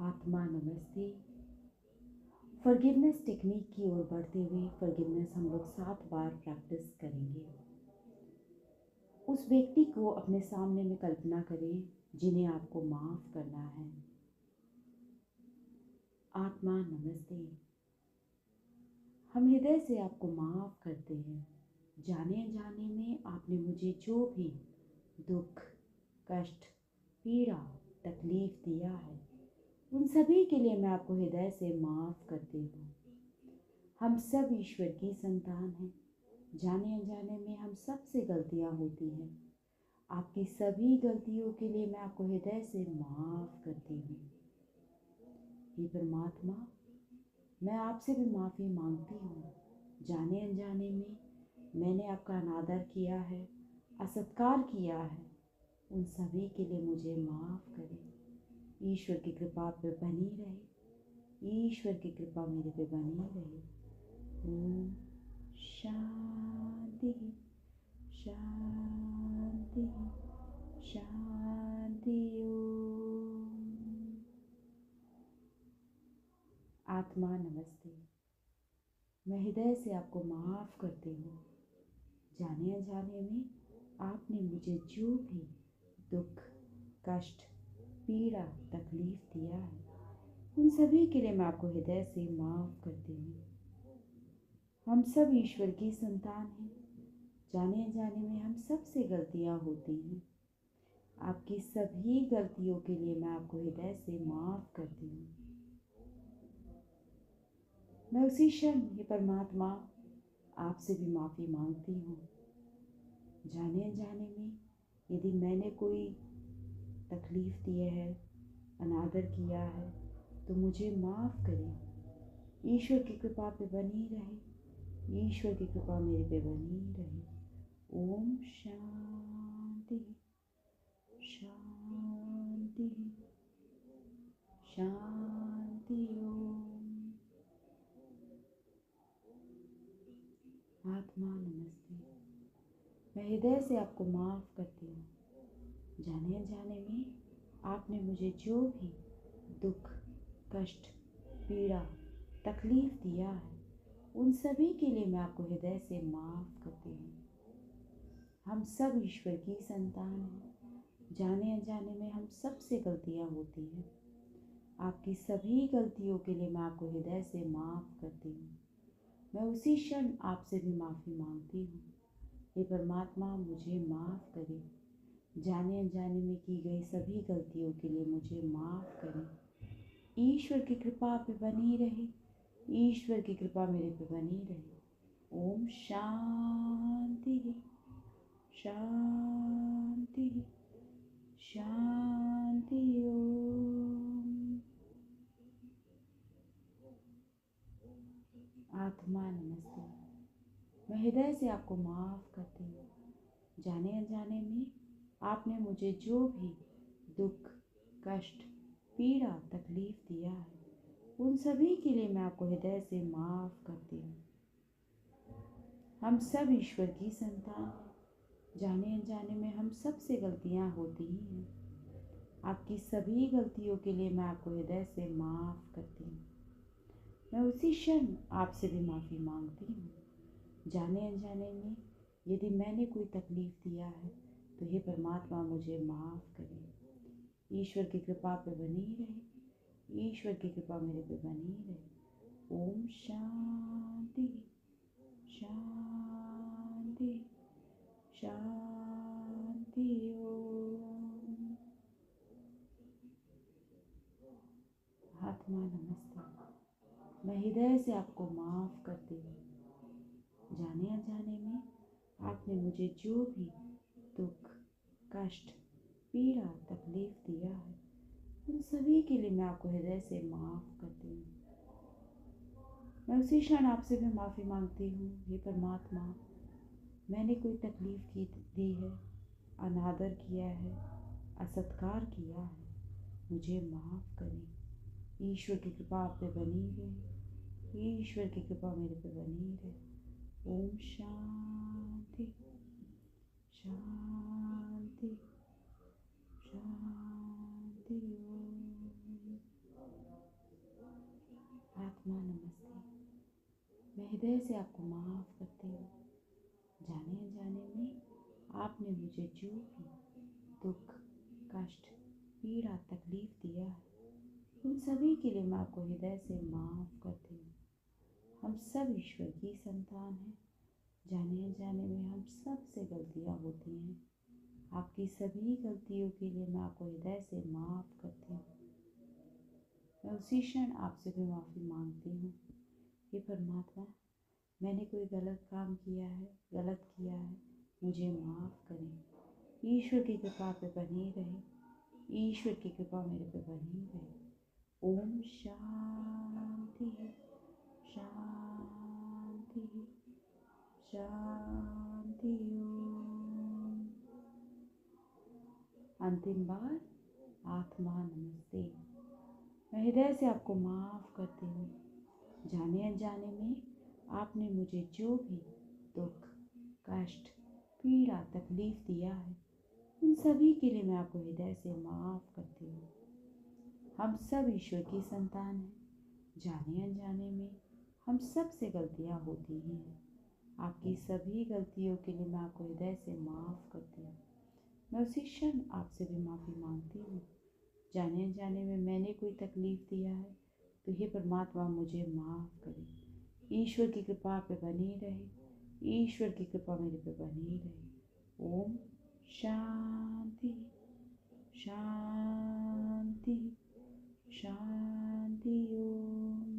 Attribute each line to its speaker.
Speaker 1: आत्मा नमस्ते। Forgiveness technique की ओर बढ़ते हुए फॉरगिवनेस हम लोग 7 बार प्रैक्टिस करेंगे। उस व्यक्ति को अपने सामने में कल्पना करें जिन्हें आपको माफ़ करना है। आत्मा नमस्ते। हम हृदय से आपको माफ़ करते हैं। जाने अनजाने में आपने मुझे जो भी दुख, कष्ट, पीड़ा, तकलीफ दिया है, उन सभी के लिए मैं आपको हृदय से माफ़ करती हूँ। हम सब ईश्वर की संतान हैं। जाने अनजाने में हम सब से गलतियाँ होती हैं। आपकी सभी गलतियों के लिए मैं आपको हृदय से माफ़ करती हूँ। हे परमात्मा, मैं आपसे भी माफ़ी मांगती हूँ। जाने अनजाने में मैंने आपका अनादर किया है, असत्कार किया है, उन सभी के लिए मुझे माफ़ करें। ईश्वर की कृपा पे बनी रहे। ईश्वर की कृपा मेरे पे बनी रहे। ओम शांति शांति शांति। ओम। आत्मा नमस्ते। मैं हृदय से आपको माफ़ करती हूँ। जाने अनजाने में आपने मुझे जो भी दुख, कष्ट, पीड़ा, तकलीफ दिया है, उन सभी के लिए मैं आपको हृदय से माफ़ करती हूँ। हम सब ईश्वर की संतान हैं। जाने अनजाने में हम सब से गलतियाँ होती हैं। आपकी सभी गलतियों के लिए मैं आपको हृदय से माफ़ करती हूँ। मैं उसी क्षण ये परमात्मा आपसे भी माफ़ी मांगती हूँ। जाने अनजाने में यदि मैंने कोई तकलीफ़ दी है, अनादर किया है, तो मुझे माफ़ करें। ईश्वर की कृपा पे बनी रहे। ईश्वर की कृपा मेरे पे बनी रहे। ओम शांति शांति शांति। ओम। आत्मा नमस्ते। मैं हृदय से आपको माफ़ करती हूँ। जाने अनजाने में आपने मुझे जो भी दुख, कष्ट, पीड़ा, तकलीफ दिया है, उन सभी के लिए मैं आपको हृदय से माफ़ करती हूँ। हम सब ईश्वर की संतान हैं। जाने अनजाने में हम सब से गलतियाँ होती हैं। आपकी सभी गलतियों के लिए मैं आपको हृदय से माफ़ करती हूँ। मैं उसी क्षण आपसे भी माफ़ी मांगती हूँ। हे परमात्मा, मुझे माफ़ करें। जाने अनजाने में की गई सभी गलतियों के लिए मुझे माफ़ करें। ईश्वर की कृपा पे बनी रहे। ईश्वर की कृपा मेरे पे बनी रहे। ओम शांति शांति शांति। ओम। आत्मा नमस्ते। मैं हृदय से आपको माफ़ करती हूँ। जाने अनजाने में आपने मुझे जो भी दुख, कष्ट, पीड़ा, तकलीफ दिया है, उन सभी के लिए मैं आपको हृदय से माफ़ करती हूँ। हम सब ईश्वर की संतान हैं। जाने अनजाने में हम सब से गलतियाँ होती ही हैं। आपकी सभी गलतियों के लिए मैं आपको हृदय से माफ़ करती हूँ। मैं उसी क्षण आपसे भी माफ़ी मांगती हूँ। जाने अनजाने में यदि मैंने कोई तकलीफ़ दिया है, तो हे परमात्मा, मुझे माफ़ करें। ईश्वर की कृपा पे बनी रहे। ईश्वर की कृपा मेरे पे बनी रहे। ओम शांति शांति शांति। ओम। आत्मा नमस्ते। मैं हृदय से आपको माफ़ करती हूँ। जाने अनजाने में आपने मुझे जो भी दुख, कष्ट, पीड़ा, तकलीफ दिया है, उन सभी के लिए मैं आपको हृदय से माफ़ करती हूँ। मैं उसी क्षण आपसे भी माफ़ी मांगती हूँ। हे परमात्मा, मैंने कोई तकलीफ़ दी है, अनादर किया है, असत्कार किया है, मुझे माफ़ करें। ईश्वर की कृपा आप पे बनी रहे। ईश्वर की कृपा मेरे पे बनी रहे। ओम शांति शांति शांति। ओम। हृदय से आपको माफ़ करती हूँ। जाने अनजाने में आपने मुझे जो भी दुख, कष्ट, पीड़ा, तकलीफ दिया है, उन सभी के लिए मैं आपको हृदय से माफ़ करती हूँ। हम सब ईश्वर की संतान हैं। जाने अनजाने में हम सब से गलतियाँ होती हैं। आपकी सभी गलतियों के लिए मैं आपको हृदय से माफ़ करती हूँ। मैं उसी क्षण आपसे भी माफ़ी मांगती हूँ। हे परमात्मा, मैंने कोई गलत काम किया है, गलत किया है, मुझे माफ़ करें। ईश्वर की कृपा पे बनी रहे। ईश्वर की कृपा मेरे पे बनी रहे। ओम शांति शांति शांति ओम। अंतिम बार आत्मा नमस्ते। मैं हृदय से आपको माफ़ करती हूँ। जाने अनजाने में आपने मुझे जो भी दुख, कष्ट, पीड़ा, तकलीफ दिया है, उन सभी के लिए मैं आपको हृदय से माफ़ करती हूँ। हम सब ईश्वर की संतान हैं। जाने अनजाने में हम सब से गलतियाँ होती ही हैं। आपकी सभी गलतियों के लिए मैं आपको हृदय से माफ़ करती हूँ। मैं उसी क्षण आपसे भी माफ़ी मांगती हूँ। जाने अनजाने में मैंने कोई तकलीफ़ दिया है तो हे परमात्मा मुझे माफ़ करें। ईश्वर की कृपा पे बनी रहे। ईश्वर की कृपा मेरे पे बनी रहे। ओम शांति शांति शांति ओम।